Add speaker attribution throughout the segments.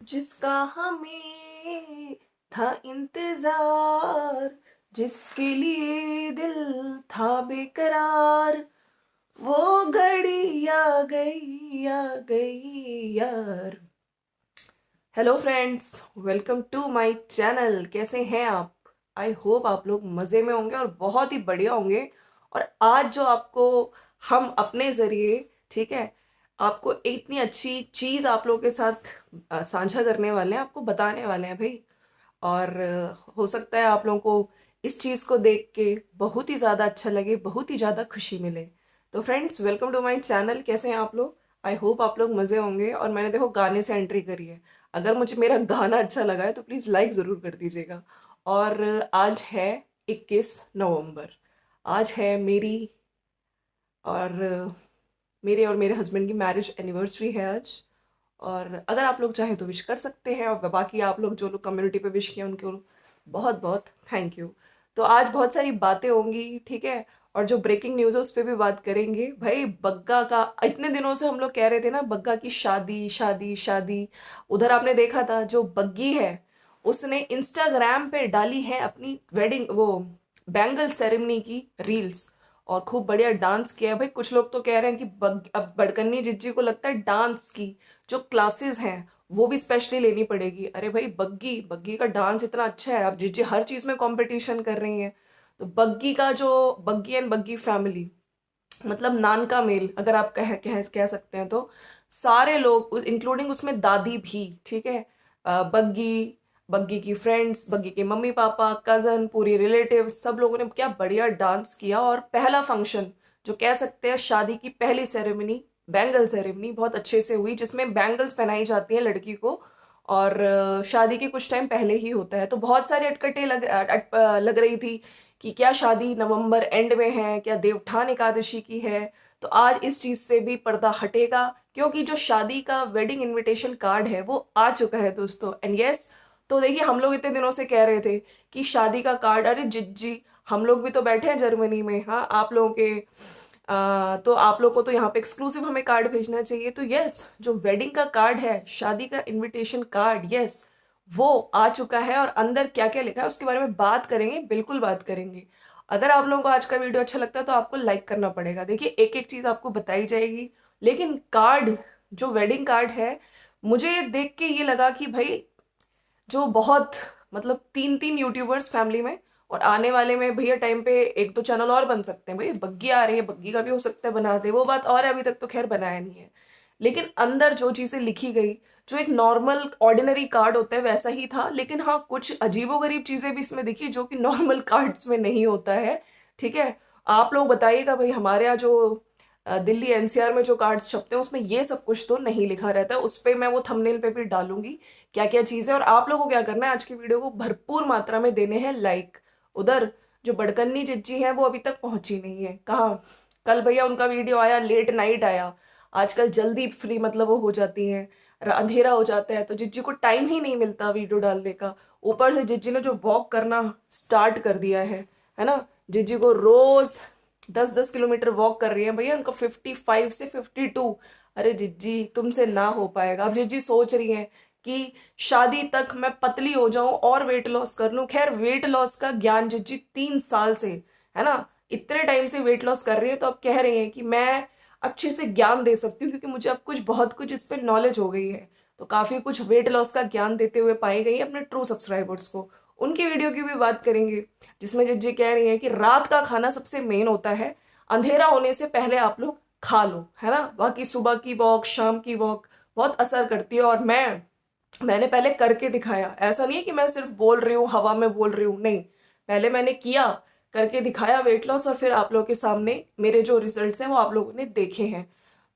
Speaker 1: जिसका हमें था इंतजार, जिसके लिए दिल था बेकरार, वो घड़ी आ गई यार। Hello friends, welcome to my channel. कैसे हैं आप? आई होप आप लोग मज़े में होंगे और बहुत ही बढ़िया होंगे। और आज जो आपको हम अपने ज़रिए, ठीक है, आपको इतनी अच्छी चीज़ आप लोगों के साथ साझा करने वाले हैं, आपको बताने वाले हैं भाई। और हो सकता है आप लोगों को इस चीज़ को देख के बहुत ही ज़्यादा अच्छा लगे, बहुत ही ज़्यादा खुशी मिले। तो friends, welcome to my channel. कैसे हैं आप लोग? आई होप आप लोग मज़े होंगे। और मैंने देखो गाने से एंट्री करी है। अगर मुझे मेरा गाना अच्छा लगा है तो प्लीज़ लाइक ज़रूर कर दीजिएगा। और आज है 21 नवंबर। आज है और मेरे और मेरे हस्बैंड की मैरिज एनिवर्सरी है आज। और अगर आप लोग चाहें तो विश कर सकते हैं, और बाकी आप लोग जो लोग कम्युनिटी पे विश किए उनको बहुत बहुत थैंक यू। तो आज बहुत सारी बातें होंगी, ठीक है। और जो ब्रेकिंग न्यूज़ है उस पर भी बात करेंगे भाई। बग्गा का इतने दिनों से हम लोग कह रहे थे ना, बग्गा की शादी शादी शादी। उधर आपने देखा था जो बग्गी है, उसने इंस्टाग्राम पे डाली है अपनी वेडिंग, वो बैंगल सेरेमनी की रील्स। और खूब बढ़िया डांस किया है भाई। कुछ लोग तो कह रहे हैं कि अब बड़कन्नी जिज्जी को लगता है डांस की जो क्लासेस हैं वो भी स्पेशली लेनी पड़ेगी। अरे भाई, बग्गी बग्गी का डांस इतना अच्छा है, अब जिज्जी हर चीज में कंपटीशन कर रही हैं। तो बग्गी का जो बग्गी एंड बग्गी फैमिली, मतलब नान का मेल अगर आप कह सकते हैं, तो सारे लोग इंक्लूडिंग उसमें दादी भी, ठीक है। बग्गी, बग्गी की फ्रेंड्स, बग्गी के मम्मी पापा, कजन, पूरी रिलेटिव, सब लोगों ने क्या बढ़िया डांस किया। और पहला फंक्शन, जो कह सकते हैं शादी की पहली सेरेमनी, बैंगल सेरेमनी बहुत अच्छे से हुई, जिसमें बैंगल्स पहनाई जाती हैं लड़की को। और शादी के कुछ टाइम पहले ही होता है, तो बहुत सारे अटकटें लग रही थी कि क्या शादी नवंबर एंड में है, क्या देवठान एकादशी की है। तो आज इस चीज से भी पर्दा हटेगा, क्योंकि जो शादी का वेडिंग इनविटेशन कार्ड है वो आ चुका है दोस्तों। एंड यस, तो देखिए, हम लोग इतने दिनों से कह रहे थे कि शादी का कार्ड, अरे जिज्जी हम लोग भी तो बैठे हैं जर्मनी में, हाँ आप लोगों के तो आप लोग को तो यहाँ पे एक्सक्लूसिव हमें कार्ड भेजना चाहिए। तो यस, जो वेडिंग का कार्ड है, शादी का इनविटेशन कार्ड, यस वो आ चुका है। और अंदर क्या क्या लिखा है उसके बारे में बात करेंगे, बिल्कुल बात करेंगे। अगर आप लोगों को आज का वीडियो अच्छा लगता है तो आपको लाइक करना पड़ेगा। देखिए, एक एक चीज आपको बताई जाएगी, लेकिन कार्ड, जो वेडिंग कार्ड है, मुझे देख के ये लगा कि भाई, जो बहुत, मतलब तीन तीन यूट्यूबर्स फैमिली में, और आने वाले में भैया टाइम पे एक दो चैनल और बन सकते हैं भाई। बग्गी आ रही है, बग्गी का भी हो सकता है बना दे, वो बात और है, अभी तक तो खैर बनाया नहीं है। लेकिन अंदर जो चीजें लिखी गई, जो एक नॉर्मल ऑर्डिनरी कार्ड होता है वैसा ही था, लेकिन हाँ कुछ अजीबोगरीब चीजें भी इसमें दिखी जो कि नॉर्मल कार्ड्स में नहीं होता है, ठीक है। आप लोग बताइएगा भाई, हमारे यहाँ जो दिल्ली एनसीआर में जो कार्ड्स छपते हैं उसमें ये सब कुछ तो नहीं लिखा रहता है। उस पर मैं वो थंबनेल पे भी डालूंगी क्या क्या चीज़ है। और आप लोगों को क्या करना है, आज की वीडियो को भरपूर मात्रा में देने हैं लाइक। उधर जो बड़कन्नी जिज्जी है वो अभी तक पहुंची नहीं है, कहाँ? कल भैया उनका वीडियो आया, लेट नाइट आया। आजकल जल्दी फ्री, मतलब वो हो जाती हैं, अंधेरा हो जाता है, तो जिज्जी को टाइम ही नहीं मिलता वीडियो डालने का। ऊपर से जिज्जी ने जो वॉक करना स्टार्ट कर दिया है ना। जिज्जी को रोज 10-10 किलोमीटर वॉक कर रही है भैया, उनको 55 से 52। अरे जिज्जी, तुमसे ना हो पाएगा। अब जिज्जी सोच रही हैं कि शादी तक मैं पतली हो जाऊं और वेट लॉस कर लूं। खैर, वेट लॉस का ज्ञान जिज्जी 3 साल से, है ना, इतने टाइम से वेट लॉस कर रही है, तो अब कह रही है कि मैं अच्छे से ज्ञान दे सकती हूँ, क्योंकि मुझे अब कुछ बहुत कुछ इस पर नॉलेज हो गई है। तो काफी कुछ वेट लॉस का ज्ञान देते हुए पाई गई अपने ट्रू सब्सक्राइबर्स को। उनकी वीडियो की भी बात करेंगे, जिसमें जिज्जी कह रही है कि रात का खाना सबसे मेन होता है, अंधेरा होने से पहले आप लोग खा लो, है ना। बाकी सुबह की वॉक, शाम की वॉक बहुत असर करती है। और मैंने पहले करके दिखाया, ऐसा नहीं है कि मैं सिर्फ बोल रही हूँ, हवा में बोल रही हूँ, नहीं। पहले मैंने किया, करके दिखाया वेट लॉस, और फिर आप लोगों के सामने मेरे जो रिजल्ट्स हैं वो आप लोगों ने देखे हैं।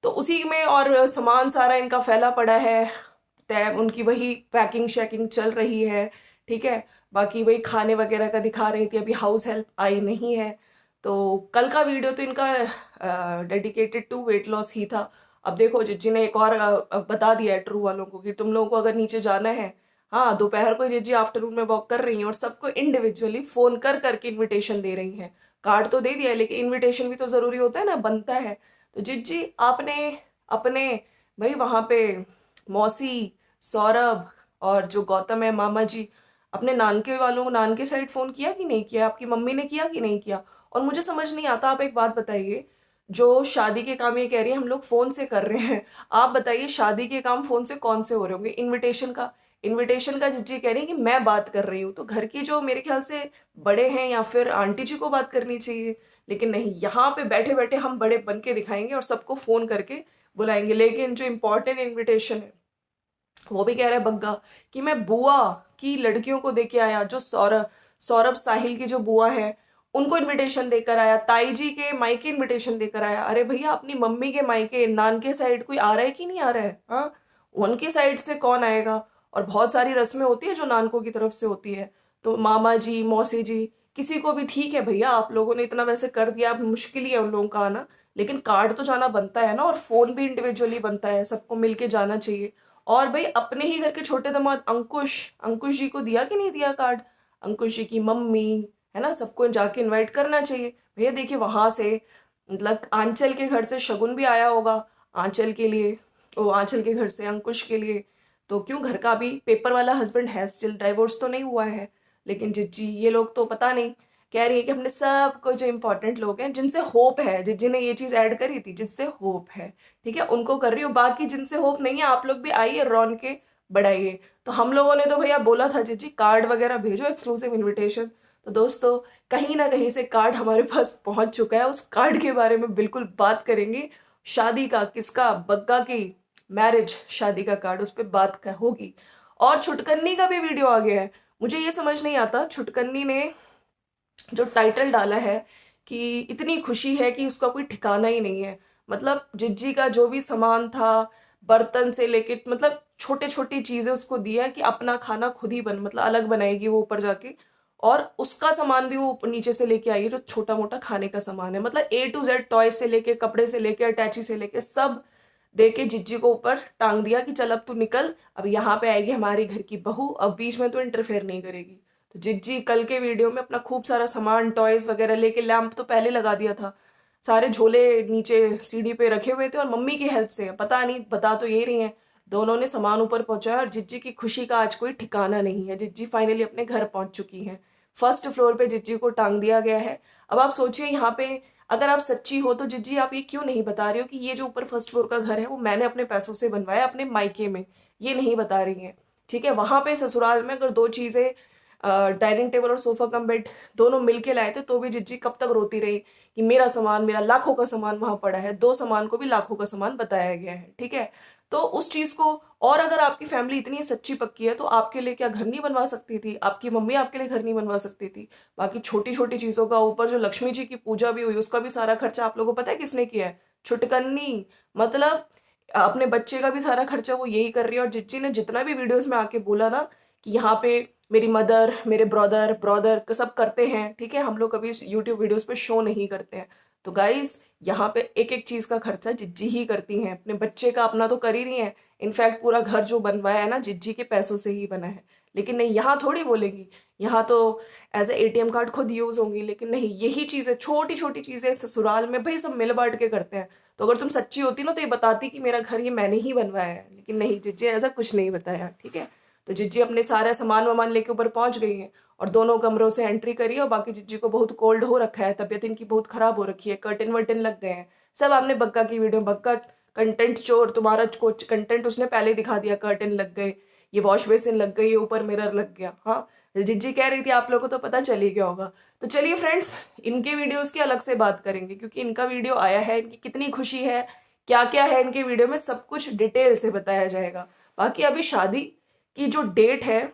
Speaker 1: तो उसी में, और सामान सारा इनका फैला पड़ा है, तय उनकी वही पैकिंग शैकिंग चल रही है, ठीक है। बाकी वही खाने वगैरह का दिखा रही थी, अभी हाउस हेल्प आई नहीं है। तो कल का वीडियो तो इनका डेडिकेटेड टू वेट लॉस ही था। अब देखो, जिज्जी ने एक और बता दिया है ट्रू वालों को कि तुम लोगों को अगर नीचे जाना है, हाँ दोपहर को जिज्जी आफ्टरनून में वॉक कर रही हैं और सबको इंडिविजुअली फोन कर करके इनविटेशन दे रही हैं। कार्ड तो दे दिया है, लेकिन इनविटेशन भी तो जरूरी होता है ना, बनता है। तो जिज्जी, आपने अपने, भाई वहां पे मौसी, सौरभ और जो गौतम है मामा जी, अपने नानके वालों को नानके साइड फोन किया कि नहीं किया, आपकी मम्मी ने किया कि नहीं किया? और मुझे समझ नहीं आता, आप एक बात बताइए, जो शादी के काम ये कह रही है हम लोग फोन से कर रहे हैं, आप बताइए शादी के काम फोन से कौन से हो रहे होंगे? इनविटेशन का जिज्जी कह रही है कि मैं बात कर रही हूँ, तो घर की जो मेरे ख्याल से बड़े हैं या फिर आंटी जी को बात करनी चाहिए। लेकिन नहीं, यहाँ पे बैठे बैठे हम बड़े बन के दिखाएंगे और सबको फोन करके बुलाएंगे। लेकिन जो इम्पोर्टेंट इनविटेशन है वो भी कह रहा है बग्गा कि मैं बुआ की लड़कियों को देके आया, जो सौरभ सौरभ साहिल की जो बुआ है उनको इनविटेशन देकर आया, ताई जी के मायके इनविटेशन देकर आया। अरे भैया, अपनी मम्मी के मायके नान के साइड कोई आ रहा है कि नहीं आ रहा है? हाँ, उनकी साइड से कौन आएगा? और बहुत सारी रस्में होती है जो नानकों की तरफ से होती है, तो मामा जी मौसी जी किसी को भी ठीक है भैया, आप लोगों ने इतना वैसे कर दिया, अब मुश्किल ही है उन लोगों का आना, लेकिन कार्ड तो जाना बनता है ना, और फोन भी इंडिविजुअली बनता है, सबको मिलके जाना चाहिए। और भाई अपने ही घर के छोटे दामाद अंकुश अंकुश जी को दिया कि नहीं दिया कार्ड? अंकुश जी की मम्मी, है ना, सबको जाके इनवाइट करना चाहिए भैया। देखिए वहां से मतलब आंचल के घर से शगुन भी आया होगा आंचल के लिए, वो आंचल के घर से अंकुश के लिए, तो क्यों घर का भी पेपर वाला हस्बैंड है, स्टिल डाइवोर्स तो नहीं हुआ है। लेकिन जिज्जी ये लोग तो पता नहीं, कह रही है कि अपने सबको जो इंपॉर्टेंट लोग हैं जिनसे होप है, जिज्जी ने ये चीज ऐड करी थी, जिससे होप है, ठीक है, उनको कर रही हो, बाकी जिनसे होप नहीं है आप लोग भी आइए रौन के बढ़ाइए। तो हम लोगों ने तो भैया बोला था जिज्जी कार्ड वगैरह भेजो, एक्सक्लूसिव इनविटेशन। तो दोस्तों कहीं ना कहीं से कार्ड हमारे पास पहुंच चुका है, उस कार्ड के बारे में बिल्कुल बात करेंगे। शादी का किसका? बग्गा की मैरिज शादी का कार्ड, उस पर होगी। और छुटकन्नी का भी वीडियो आ गया है। मुझे ये समझ नहीं आता, छुटकन्नी ने जो टाइटल डाला है कि इतनी खुशी है कि उसका कोई ठिकाना ही नहीं है, मतलब जिज्जी का जो भी सामान था, बर्तन से लेके मतलब छोटे छोटी चीजें उसको दिया कि अपना खाना खुद ही मतलब अलग बनाएगी वो ऊपर जाके, और उसका सामान भी वो नीचे से लेके आई है, जो छोटा मोटा खाने का सामान है, मतलब A to Z टॉय से लेके कपड़े से लेके अटैची से लेके सब दे के जिज्जी को ऊपर टांग दिया कि चल अब तू निकल, अब यहाँ पे आएगी हमारी घर की बहू, अब बीच में तो इंटरफेयर नहीं करेगी। तो जिज्जी कल के वीडियो में अपना खूब सारा सामान टॉयज वगैरह लेके, लैंप तो पहले लगा दिया था, सारे झोले नीचे सीढ़ी पे रखे हुए थे, और मम्मी की हेल्प से, पता नहीं बता तो ये रही हैं, दोनों ने सामान ऊपर पहुंचाया, और जिज्जी की खुशी का आज कोई ठिकाना नहीं है। जिज्जी फाइनली अपने घर पहुंच चुकी हैं, फर्स्ट फ्लोर पे जिज्जी को टांग दिया गया है। अब आप सोचिए यहाँ पे, अगर आप सच्ची हो तो जिज्जी आप ये क्यों नहीं बता रही हो कि ये जो ऊपर फर्स्ट फ्लोर का घर है वो मैंने अपने पैसों से बनवाया अपने मायके में, ये नहीं बता रही हैं, ठीक है। वहां पे ससुराल में अगर दो चीजें, डाइनिंग टेबल और सोफा कम बेड दोनों मिलके लाए थे, तो भी जिज्जी कब तक रोती रही कि मेरा सामान, मेरा लाखों का सामान वहां पड़ा है, दो सामान को भी लाखों का सामान बताया गया है, ठीक है। तो उस चीज को, और अगर आपकी फैमिली इतनी सच्ची पक्की है तो आपके लिए क्या घर नहीं बनवा सकती थी? आपकी मम्मी आपके लिए घर नहीं बनवा सकती थी? बाकी छोटी छोटी चीजों का, ऊपर जो लक्ष्मी जी की पूजा भी हुई उसका भी सारा खर्चा आप लोगों को पता है किसने किया है? छुटकन्नी, मतलब अपने बच्चे का भी सारा खर्चा वो यही कर रही है। और जिज्जी ने जितना भी वीडियोस में आके बोला ना कि यहाँ पे मेरी मदर, मेरे ब्रदर ब्रदर सब करते हैं, ठीक है, हम लोग कभी यूट्यूब वीडियोस पे शो नहीं करते हैं, तो गाइस यहाँ पे एक एक चीज का खर्चा जिज्जी ही करती हैं, अपने बच्चे का अपना तो कर ही रही हैं। इनफैक्ट पूरा घर जो बनवाया है ना जिज्जी के पैसों से ही बना है। लेकिन नहीं, यहाँ थोड़ी बोलेंगी, यहाँ तो एज ए ATM कार्ड खुद यूज होंगी। लेकिन नहीं, यही चीजें, छोटी छोटी चीजें ससुराल में भाई सब मिल बांट के करते हैं। तो अगर तुम सच्ची होती ना तो ये बताती कि मेरा घर ये मैंने ही बनवाया है, लेकिन नहीं, जिज्जी ने ऐसा कुछ नहीं बताया, ठीक है। तो जिज्जी अपने सारा सामान वामान लेके ऊपर पहुंच गई है, और दोनों कमरों से एंट्री करी है, और बाकी जिज्जी को बहुत कोल्ड हो रखा है, तबीयत इनकी बहुत खराब हो रखी है, कर्टन वर्टन लग गए हैं सब। आपने बग्गा की वीडियो, बग्गा कंटेंट चोर, तुम्हारा कुछ कंटेंट उसने पहले ही दिखा दिया, कर्टन लग गए, ये वॉश बेसिन लग गई, ऊपर मिरर लग गया। हाँ, जिज्जी कह रही थी आप लोगों को तो पता चल ही गया होगा। तो चलिए फ्रेंड्स, इनके वीडियोस की अलग से बात करेंगे, क्योंकि इनका वीडियो आया है, इनकी कितनी खुशी है, क्या क्या है इनके वीडियो में, सब कुछ डिटेल से बताया जाएगा। बाकी अभी शादी की जो डेट है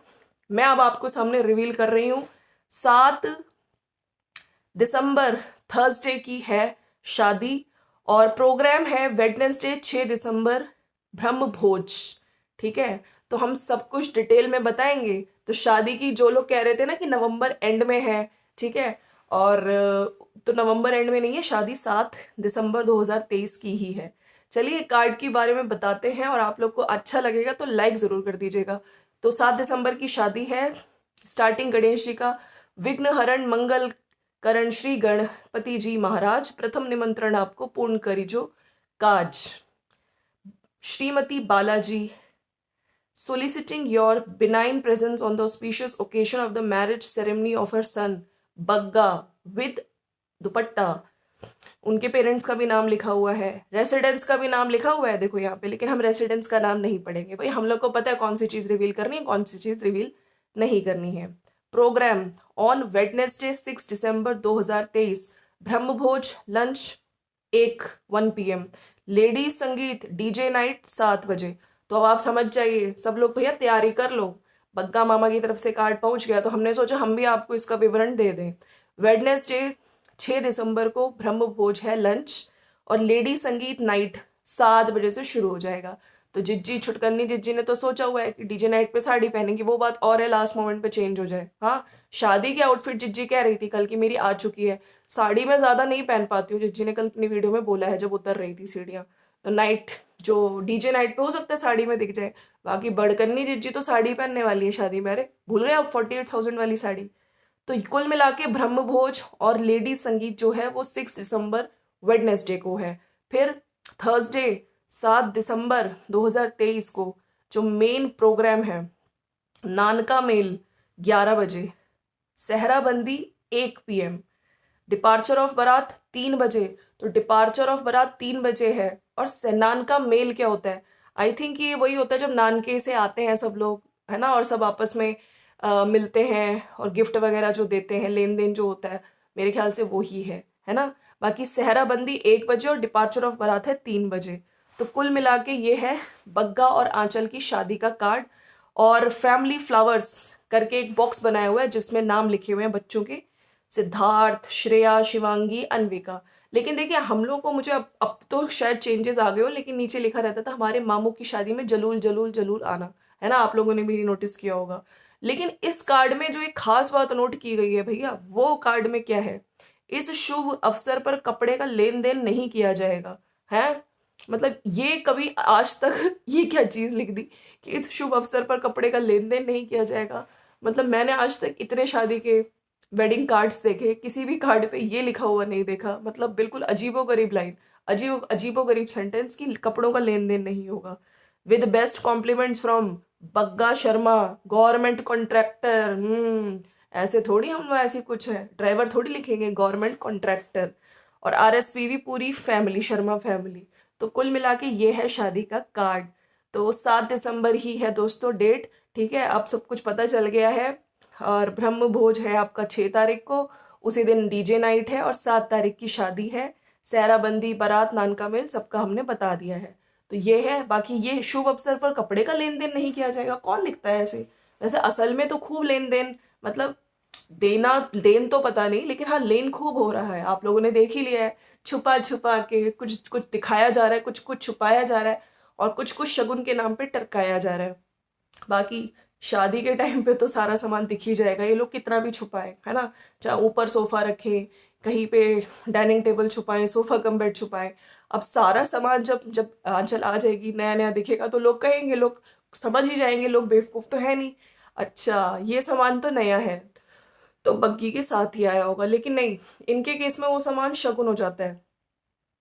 Speaker 1: मैं अब आपको सामने रिवील कर रही हूँ, 7 दिसंबर थर्सडे की है शादी, और प्रोग्राम है वेडनेसडे 6 दिसंबर ब्रह्म भोज, ठीक है। तो हम सब कुछ डिटेल में बताएंगे। तो शादी की जो लोग कह रहे थे ना कि नवंबर एंड में है, ठीक है, और तो नवंबर एंड में नहीं है शादी, 7 दिसंबर 2023 की ही है। चलिए कार्ड के बारे में बताते हैं, और आप लोग को अच्छा लगेगा तो लाइक जरूर कर दीजिएगा। तो 7 दिसंबर की शादी है, स्टार्टिंग गणेश जी का, विघ्न हरण मंगल करण श्री गणपति जी महाराज, प्रथम निमंत्रण आपको पूर्ण करी जो काज, Shrimati Balaji soliciting your benign presence on the auspicious occasion of the marriage ceremony of her son Bagga with दुपट्टा। उनके पेरेंट्स का भी नाम लिखा हुआ है, रेसिडेंस का भी नाम लिखा हुआ है देखो यहाँ पे, लेकिन हम रेसिडेंस का नाम नहीं पढ़ेंगे भाई, हम लोग को पता है कौन सी चीज़ रिवील करनी है, कौन सी चीज़ रिवील नहीं करनी है। प्रोग्राम ऑन वेडनेसडे 6 दिसंबर 2023, ब्रह्मभोज lunch 1 PM, lady sangeet DJ night 7 बजे। तो अब आप समझ जाइए, सब लोग भैया तैयारी कर लो, बग्गा मामा की तरफ से कार्ड पहुंच गया, तो हमने सोचा हम भी आपको इसका विवरण दे दें। वेडनेसडे 6 दिसंबर को ब्रह्मभोज है लंच, और लेडी संगीत नाइट 7 बजे से शुरू हो जाएगा। तो जिज्जी छुटकन्नी जिज्जी ने तो सोचा हुआ है कि डीजे नाइट पे साड़ी पहनेंगी, वो बात और है लास्ट मोमेंट पे चेंज हो जाए। हाँ, शादी की आउटफिट जिज्जी कह रही थी कल की मेरी आ चुकी है, साड़ी मैं ज़्यादा नहीं पहन पाती हूँ, जिज्जी ने कल अपनी वीडियो में बोला है जब उतर रही थी सीढ़ियाँ। तो नाइट जो डीजे नाइट पे हो सकता है साड़ी में दिख जाए, बाकी बड़कन्नी जिज्जी तो साड़ी पहनने वाली है शादी में। अरे भूल गए आप 48,000 वाली साड़ी। तो कुल मिला के ब्रह्मभोज और लेडी संगीत जो है वो 6 दिसंबर वेडनेसडे को है। फिर थर्सडे 7 दिसंबर 2023 को जो मेन प्रोग्राम है, नानका मेल 11 बजे, सहराबंदी 1 PM, डिपार्चर ऑफ बारात 3 बजे। तो डिपार्चर ऑफ बारात 3 बजे है, और नानका मेल क्या होता है? आई थिंक ये वही होता है जब नानके से आते हैं सब लोग, है ना, और सब आपस में मिलते हैं और गिफ्ट वगैरह जो देते हैं, लेन देन जो होता है, मेरे ख्याल से वो ही है ना। बाकी सहराबंदी 1 बजे और डिपार्चर ऑफ बारात है 3 बजे। तो कुल मिला के ये है बग्गा और आंचल की शादी का कार्ड। और फैमिली फ्लावर्स करके एक बॉक्स बनाया हुआ है जिसमें नाम लिखे हुए हैं बच्चों के, सिद्धार्थ, श्रेया, शिवांगी, अन्विका। लेकिन देखिए हम लोग को, मुझे अब तो शायद चेंजेस आ गए हो, लेकिन नीचे लिखा रहता था हमारे मामू की शादी में जलूल जलूल जलूल आना, है ना, आप लोगों ने भी नोटिस किया होगा। लेकिन इस कार्ड में जो एक खास बात नोट की गई है भैया, वो कार्ड में क्या है, इस शुभ अवसर पर कपड़े का लेन देन नहीं किया जाएगा। है मतलब ये कभी आज तक ये क्या चीज लिख दी कि इस शुभ अवसर पर कपड़े का लेन देन नहीं किया जाएगा। मतलब मैंने आज तक इतने शादी के वेडिंग कार्ड्स देखे, किसी भी कार्ड पे ये लिखा हुआ नहीं देखा। मतलब बिल्कुल अजीबोगरीब लाइन, अजीबोगरीब सेंटेंस की कपड़ों का लेन देन नहीं होगा। With best compliments from Bagga Sharma government contractor. ऐसे थोड़ी हम लोग, ऐसी कुछ है ड्राइवर थोड़ी लिखेंगे, गवर्नमेंट कॉन्ट्रैक्टर। और RSPV पूरी फैमिली, शर्मा फैमिली। तो कुल मिला के ये है शादी का कार्ड। तो 7 दिसंबर ही है दोस्तों डेट, ठीक है, अब सब कुछ पता चल गया है। और ब्रह्म भोज है आपका 6 तारीख को, उसी दिन डीजे नाइट है, और 7 तारीख की शादी है। सहराबंदी, बारात, नानका मेल सबका हमने बता दिया है। तो ये है, बाकी ये शुभ अवसर पर कपड़े का लेन देन नहीं किया जाएगा, कौन लिखता है ऐसे? वैसे असल में तो खूब लेन देन, मतलब देना देन तो पता नहीं, लेकिन हाँ लेन खूब हो रहा है, आप लोगों ने देख ही लिया है। छुपा छुपा के कुछ कुछ दिखाया जा रहा है, कुछ कुछ छुपाया जा रहा है, और कुछ कुछ शगुन के नाम पे टरकाया जा रहा है। बाकी शादी के टाइम पे तो सारा सामान दिख ही जाएगा, ये लोग कितना भी छुपाए, है ना, चाहे ऊपर सोफा रखे, कहीं पे डाइनिंग टेबल छुपाए, सोफा कम बेड छुपाए। अब सारा सामान जब जब आंचल आ जाएगी, नया नया दिखेगा, तो लोग कहेंगे, लोग समझ ही जाएंगे, लोग बेवकूफ़ तो है नहीं, अच्छा ये सामान तो नया है, तो बग्गी के साथ ही आया होगा। लेकिन नहीं, इनके केस में वो सामान शगुन हो जाता है,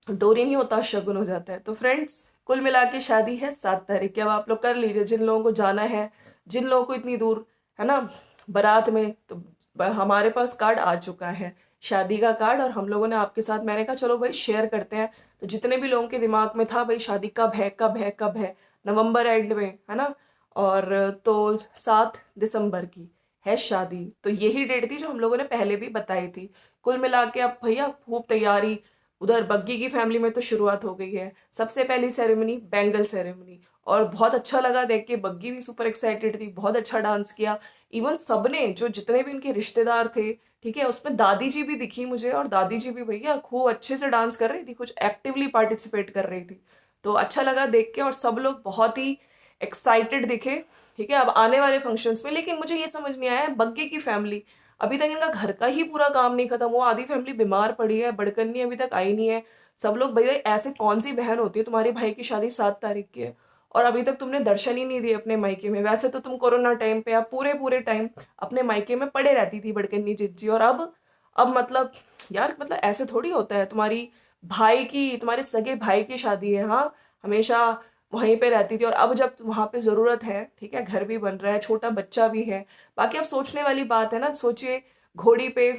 Speaker 1: डोरी नहीं होता, शगुन हो जाता है। तो फ्रेंड्स कुल मिला के शादी है 7 तारीख की। अब आप लोग कर लीजिए, जिन लोगों को जाना है, जिन लोगों को इतनी दूर, है ना, बारात में, तो हमारे पास कार्ड आ चुका है, शादी का कार्ड, और हम लोगों ने आपके साथ, मैंने कहा चलो भाई शेयर करते हैं। तो जितने भी लोगों के दिमाग में था भाई शादी कब है कब है कब है, नवंबर एंड में, है ना, और तो 7 दिसंबर की है शादी। तो यही डेट थी जो हम लोगों ने पहले भी बताई थी। कुल मिला के अब भैया खूब तैयारी, उधर बग्गी की फैमिली में तो शुरुआत हो गई है। सबसे पहली सेरेमनी बैंगल सेरेमनी, और बहुत अच्छा लगा देख के, बग्गी भी सुपर एक्साइटेड थी, बहुत अच्छा डांस किया। इवन सबने, जो जितने भी उनके रिश्तेदार थे, ठीक है, उसमें दादी जी भी दिखी मुझे, और दादी जी भी भैया खूब अच्छे से डांस कर रही थी, कुछ एक्टिवली पार्टिसिपेट कर रही थी। तो अच्छा लगा देख के, और सब लोग बहुत ही एक्साइटेड दिखे, ठीक है, अब आने वाले फंक्शंस में। लेकिन मुझे ये समझ नहीं आया, बग्गे की फैमिली अभी तक इनका घर का ही पूरा काम नहीं खत्म हुआ, आधी फैमिली बीमार पड़ी है, बड़कन्नी अभी तक आई नहीं है। सब लोग भैया, ऐसे कौन सी बहन होती है, तुम्हारे भाई की शादी 7 तारीख की है और अभी तक तुमने दर्शन ही नहीं दिए अपने मायके में। वैसे तो तुम कोरोना टाइम पे आप पूरे पूरे टाइम अपने मायके में पड़े रहती थी बड़कन्नी जिज्जी, और अब मतलब यार, मतलब ऐसे थोड़ी होता है, तुम्हारी भाई की, तुम्हारे सगे भाई की शादी है, हाँ, हमेशा वहीं पे रहती थी, और अब जब वहाँ पे ज़रूरत है, ठीक है, घर भी बन रहा है, छोटा बच्चा भी है। बाकी अब सोचने वाली बात है ना, सोचिए घोड़ी पे,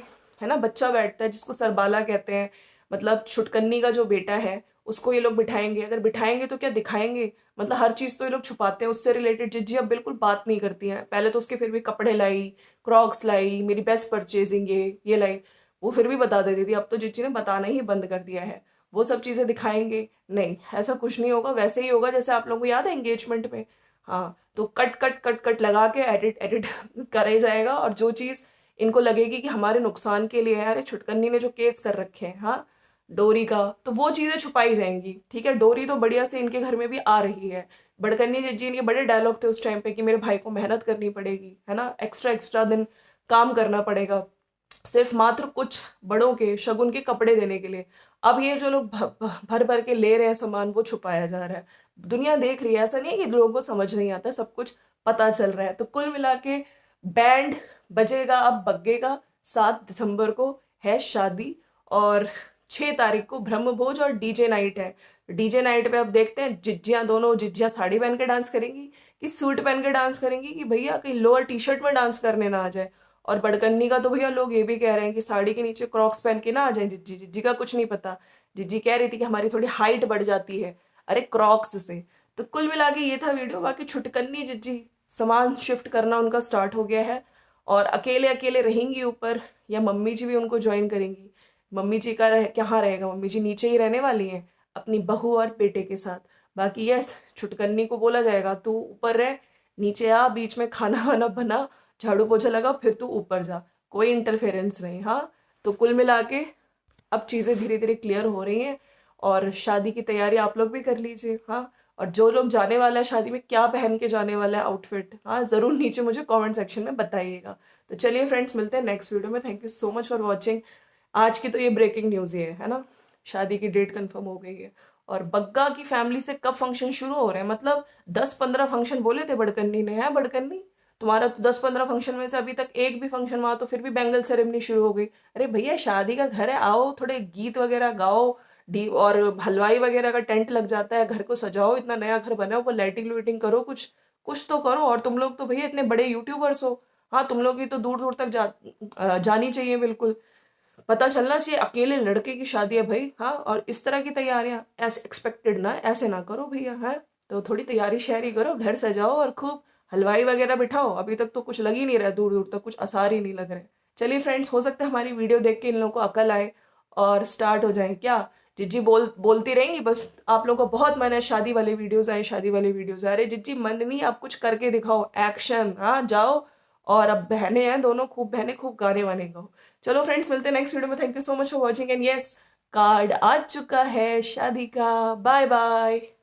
Speaker 1: है ना, बच्चा बैठता है जिसको सरबाला कहते हैं, मतलब छुटकन्नी का जो बेटा है उसको ये लोग बिठाएंगे। अगर बिठाएंगे तो क्या दिखाएंगे, मतलब हर चीज़ तो ये लोग छुपाते हैं उससे रिलेटेड। जिज्जी अब बिल्कुल बात नहीं करती हैं। पहले तो उसके फिर भी कपड़े लाई, क्रॉक्स लाई, मेरी बेस्ट परचेजिंग ये लाई, वो फिर भी बता देती थी। अब तो जिज्जी ने बताना ही बंद कर दिया है। वो सब चीज़ें दिखाएंगे नहीं, ऐसा कुछ नहीं होगा। वैसे ही होगा जैसे आप लोगों को याद है एंगेजमेंट में, हाँ, तो कट कट कट कट लगा के एडिट एडिट करे जाएगा। और जो चीज़ इनको लगेगी कि हमारे नुकसान के लिए है, अरे छुटकन्नी ने जो केस कर रखे हैं, हाँ, डोरी का, तो वो चीज़ें छुपाई जाएंगी। ठीक है, डोरी तो बढ़िया से इनके घर में भी आ रही है। बड़कन्नी जी इनके बड़े डायलॉग थे उस टाइम पे कि मेरे भाई को मेहनत करनी पड़ेगी, है ना, एक्स्ट्रा एक्स्ट्रा दिन काम करना पड़ेगा, सिर्फ मात्र कुछ बड़ों के शगुन के कपड़े देने के लिए। अब ये जो लोग भर भर के ले रहे हैं सामान, वो छुपाया जा रहा है। दुनिया देख रही है, ऐसा नहीं है कि लोगों को समझ नहीं आता, सब कुछ पता चल रहा है। तो कुल मिला के बैंड बजेगा, अब बगेगा। 7 दिसंबर को है शादी, और 6 तारीख को ब्रह्म भोज और डीजे नाइट है। डीजे नाइट पे अब देखते हैं जिज्जियां, दोनों जिज्जियां साड़ी पहन के डांस करेंगी कि सूट पहन के डांस करेंगी, कि भैया कहीं लोअर टी शर्ट में डांस करने ना आ जाए। और बड़कन्नी का तो भैया लोग ये भी कह रहे हैं कि साड़ी के नीचे क्रॉक्स पहन के ना आ जाए जिज्जी। जिज्जी का कुछ नहीं पता। जिज्जी कह रही थी कि हमारी थोड़ी हाइट बढ़ जाती है, अरे क्रॉक्स से। तो कुल मिला के ये था वीडियो। बाकी छुटकन्नी जिज्जी सामान शिफ्ट करना उनका स्टार्ट हो गया है, और अकेले अकेले रहेंगी ऊपर, या मम्मी जी भी उनको ज्वाइन करेंगी। मम्मी जी का कहाँ रहेगा, मम्मी जी नीचे ही रहने वाली हैं अपनी बहू और बेटे के साथ। बाकी यस, छुटकन्नी को बोला जाएगा तू ऊपर रह, नीचे आ, बीच में खाना वाना बना, झाड़ू पोछा लगा, फिर तू ऊपर जा, कोई इंटरफेरेंस नहीं। हाँ, तो कुल मिला के अब चीज़ें धीरे धीरे क्लियर हो रही हैं, और शादी की तैयारी आप लोग भी कर लीजिए। हाँ, और जो लोग जाने वाला है शादी में, क्या पहन के जाने वाला है आउटफिट, हाँ, ज़रूर नीचे मुझे कमेंट सेक्शन में बताइएगा। तो चलिए फ्रेंड्स, मिलते हैं नेक्स्ट वीडियो में। Thank you so much for watching. आज की तो ये ब्रेकिंग न्यूज़ ही है ना, शादी की डेट कंफर्म हो गई है। और बग्गा की फैमिली से कब फंक्शन शुरू हो रहे हैं, मतलब 10-15 फंक्शन बोले थे बड़कन्नी ने, है बड़कन्नी, तुम्हारा तो 10-15 फंक्शन में से अभी तक एक भी फंक्शन हुआ तो फिर भी बैंगल सेरेमनी शुरू हो गई। अरे भैया शादी का घर है, आओ थोड़े गीत वगैरह गाओ, डी और हलवाई वगैरह का टेंट लग जाता है, घर को सजाओ, इतना नया घर बना है, ऊपर लाइटिंग लुइटिंग करो, कुछ कुछ तो करो। और तुम लोग तो भैया इतने बड़े यूट्यूबर्स हो, हाँ, तुम लोग की तो दूर दूर तक जानी चाहिए बिल्कुल। पता चलना चाहिए अकेले लड़के की शादी है भाई, हाँ, और इस तरह की तैयारियां ऐसे एक्सपेक्टेड ना, ऐसे ना करो भैया, है। तो थोड़ी तैयारी शहरी करो, घर सजाओ और खूब हलवाई वगैरह बिठाओ। अभी तक तो कुछ लग ही नहीं रहा, दूर दूर तक कुछ आसार ही नहीं लग रहे। चलिए फ्रेंड्स, हो सकता है हमारी वीडियो देख के इन लोगों को अकल आए और स्टार्ट हो जाए क्या। जिज्जी बोलती रहेंगी बस, आप लोगों को बहुत मन है शादी वाले वीडियोज आए, शादी वाले वीडियोज आए। अरे जिज्जी मन नहीं, आप कुछ करके दिखाओ, एक्शन, हाँ, जाओ। और अब बहनें हैं दोनों, खूब बहनें, खूब गाने वाने गाओ। चलो फ्रेंड्स, मिलते हैं नेक्स्ट वीडियो में। Thank you so much for watching, and yes, card आ चुका है शादी का। Bye bye.